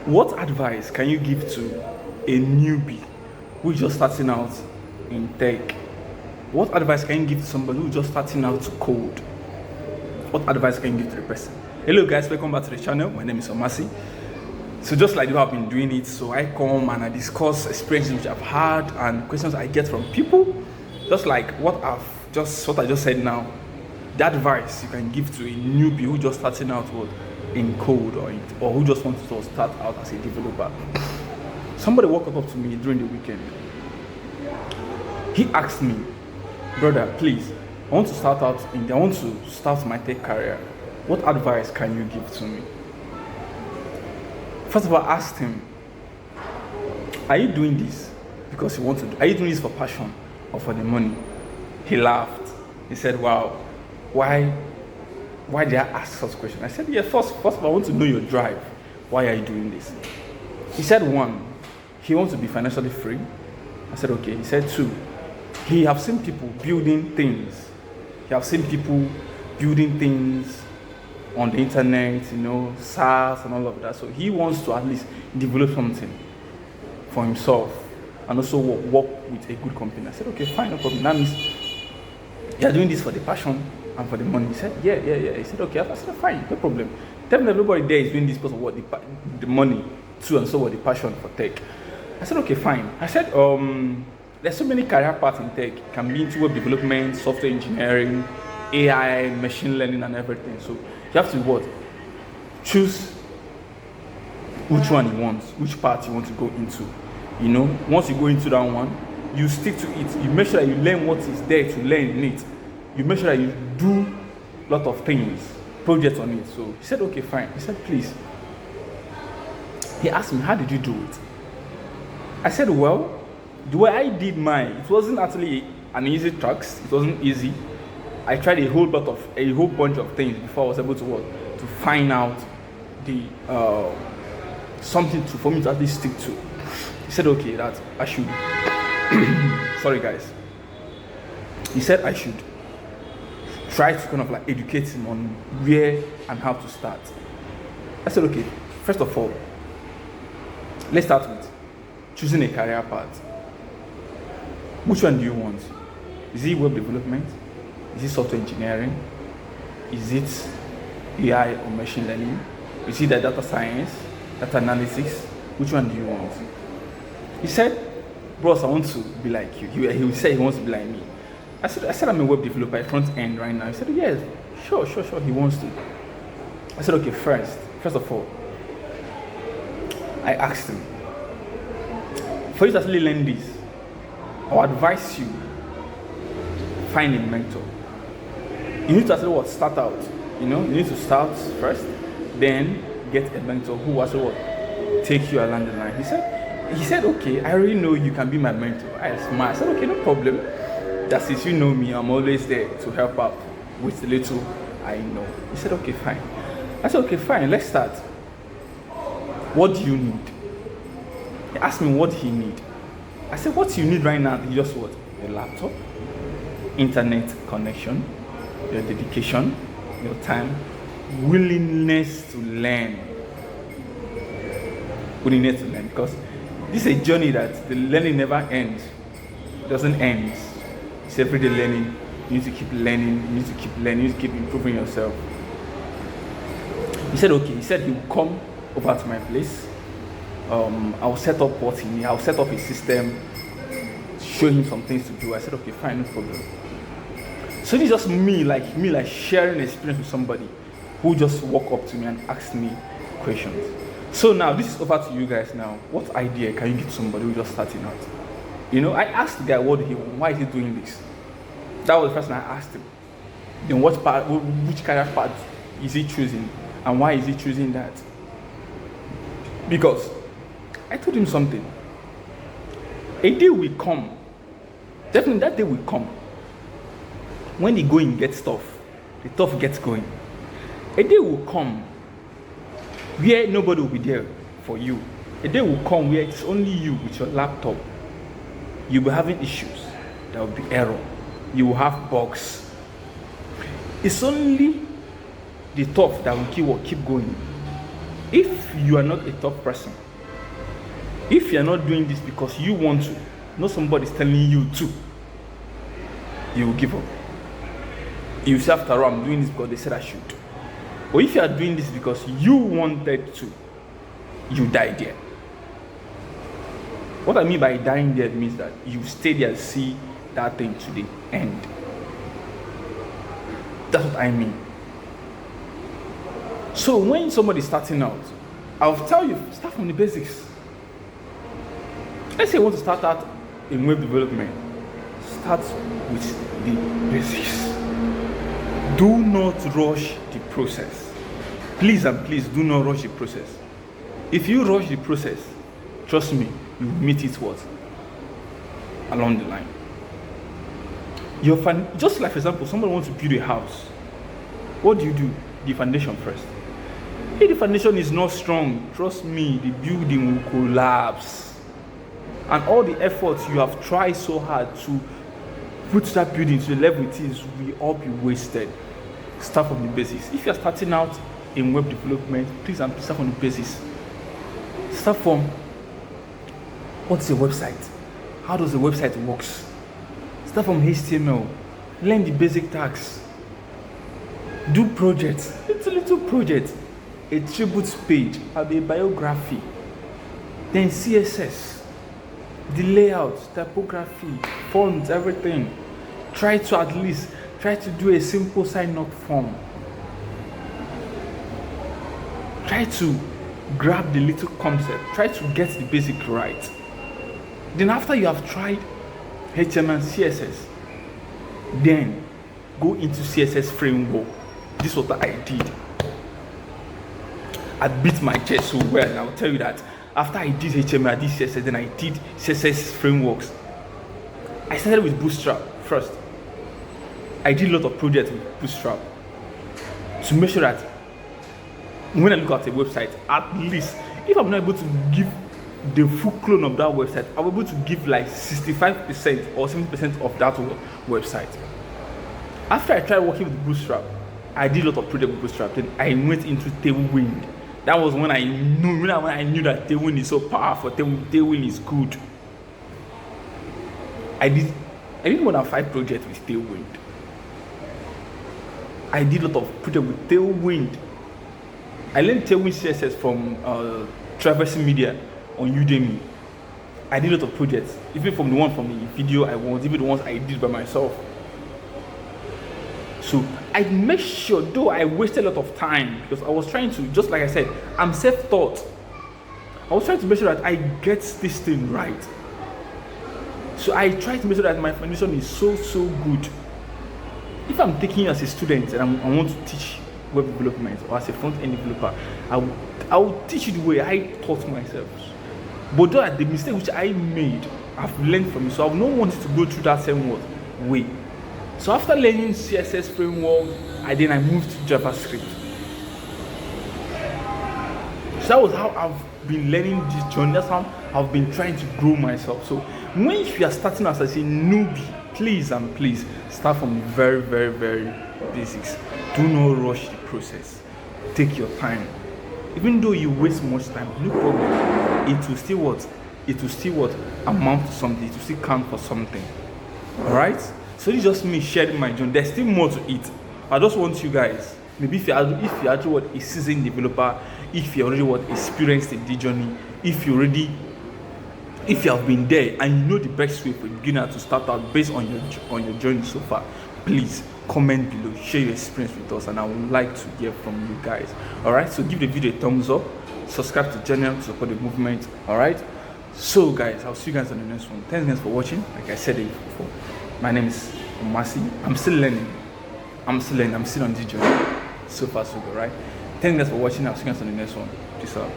What advice can you give to a newbie who's just starting out in tech? What advice can you give to somebody who's just starting out to code? What advice can you give to the person? Hello guys, welcome back to the channel. My name is Omasi. So just like you have been doing it, so I come and I discuss experiences which I've had and questions I get from people. Just like what I just said now. The advice you can give to a newbie who just starting out in code or who just wants to start out as a developer. Somebody walked up to me during the weekend. He asked me, brother, please, I want to start my tech career. What advice can you give to me? First of all, I asked him, are you doing this because you want to do? Are you doing this for passion or for the money? He laughed. He said, wow, why did I ask such a question? I said, yeah, first of all, I want to know your drive. Why are you doing this? He said, one, he wants to be financially free. I said, okay. He said, two, he have seen people building things. He have seen people building things on the internet, SaaS and all of that. So he wants to at least develop something for himself and also work with a good company. I said, okay, fine, no problem. That means you're doing this for the passion and for the money. He said, yeah. He said, okay. I said, fine, no problem. Definitely everybody there is doing this because of what the money too, and so what the passion for tech. I said, okay, fine. I said, there's so many career paths in tech. It can be into web development, software engineering, AI, machine learning, and everything. So you have to choose which one you want, which part you want to go into. Once you go into that one, you stick to it. You make sure that you learn what is there to learn in it. You make sure that you do a lot of things, projects on it. So he said, okay, fine. He said, please. He asked me, how did you do it? I said, well, the way I did mine, it wasn't actually an easy task. It wasn't easy. I tried a whole bunch of things before I was able to find out something for me to at least stick to. He said, okay, that I should. Sorry, guys. He said I should try to kind of educate him on where and how to start. I said, okay, first of all, let's start with choosing a career path. Which one do you want? Is it web development? Is it software engineering? Is it AI or machine learning? Is it data science, data analytics? Which one do you want? He said, bros, I want to be like you. He said he wants to be like me. I said I'm a web developer, front end right now. He said, yes, sure. He wants to. I said, okay, first of all, I asked him, for you to actually learn this, I would advise you, find a mentor. You need to actually start out. You need to start first, then get a mentor who will take you along the line. He said, okay, I already know you can be my mentor. I said, okay, no problem. That since you know me, I'm always there to help out with the little I know. He said, okay, fine. I said, okay, fine, let's start. What do you need? He asked me what he need. I said, what you need right now is just what? Your laptop, internet connection, your dedication, your time, willingness to learn. Willingness to learn, because this is a journey that the learning never ends. It doesn't end. It's everyday learning. You need to keep learning. You need to keep learning. You need to keep improving yourself. He said, okay. He said he would come over to my place. I'll set up what he needs. I'll set up a system, show him some things to do. I said, okay, fine, no problem. So this is just me sharing experience with somebody who just walked up to me and asked me questions. So now this is over to you guys now. What idea can you give somebody who's just starting out? I asked the guy why is he doing this? That was the first thing I asked him. Then which career path is he choosing? And why is he choosing that? Because I told him something. A day will come. Definitely that day will come. When the going gets tough, the tough gets going. A day will come where nobody will be there for you. A day will come where it's only you with your laptop. You'll be having issues. There will be error. You will have bugs. It's only the tough that will keep going. If you are not a top person, if you are not doing this because you want to, not somebody is telling you to, you will give up. You say, after all, I'm doing this because they said I should. Or if you are doing this because you wanted to, you die there. What I mean by dying there means that you stay there and see that thing to the end. That's what I mean. So when somebody's starting out, I'll tell you, start from the basics. Let's say you want to start out in web development. Start with the basics. Do not rush the process. Please and please do not rush the process. If you rush the process, trust me, you meet it what? Along the line. Just like, for example, somebody wants to build a house. What do? The foundation first. If the foundation is not strong, trust me, the building will collapse. And all the efforts you have tried so hard to put that building to the level it is will all be wasted. Start from the basics. If you're starting out in web development, please and please start from the basics. Start from, what's a website? How does a website works? Start from HTML. Learn the basic tags. Do projects, little projects. A tribute page, a biography, then CSS, the layout, typography, fonts, everything. Try to do a simple sign-up form. Try to grab the little concept. Try to get the basic right. Then after you have tried HTML and CSS, then go into CSS framework. This is what I did. I beat my chest so well. I'll tell you that after I did HTML, I did CSS, then I did CSS frameworks. I started with Bootstrap first. I did a lot of projects with Bootstrap to make sure that when I look at a website, at least if I'm not able to give the full clone of that website, I'm able to give like 65% or 70% of that website. After I tried working with Bootstrap, I did a lot of projects with Bootstrap. Then I went into Tailwind. That was when I knew that Tailwind is so powerful. Tailwind is good. I did more than 5 projects with Tailwind. I did a lot of projects with Tailwind. I learned Tailwind CSS from Traversing Media on Udemy. I did a lot of projects, even from the one from the video I want, even the ones I did by myself. So I made sure, though I wasted a lot of time, because I was trying to, just like I said, I'm self-taught. I was trying to make sure that I get this thing right. So I try to make sure that my foundation is so good. If I'm taking you as a student and I want to teach web development, or as a front-end developer, I will teach you the way I taught myself. But though the mistake which I made, I've learned from it, so I will not want you to go through that same way. So after learning CSS framework, I moved to JavaScript. So that was how I've been learning this journey. That's how I've been trying to grow myself. So when you are starting as a newbie, please and please start from very basics. Do not rush the process. Take your time. Even though you waste much time, no problem. It will still amount to something. It will still count for something. Alright? So it's just me sharing my journey. There's still more to it. I just want you guys, maybe if you actually a seasoned developer, if you already experienced in the journey, if you have been there and you know the best way for a beginner to start out based on your journey so far, please comment below, share your experience with us, and I would like to hear from you guys. Alright, so give the video a thumbs up, subscribe to the channel to support the movement. Alright, so guys, I'll see you guys on the next one. Thanks again for watching. Like I said before, my name is Omasi. I'm still learning. I'm still on this journey. So far so good, right? Thanks guys for watching. I'll see you guys on the next one. Peace out.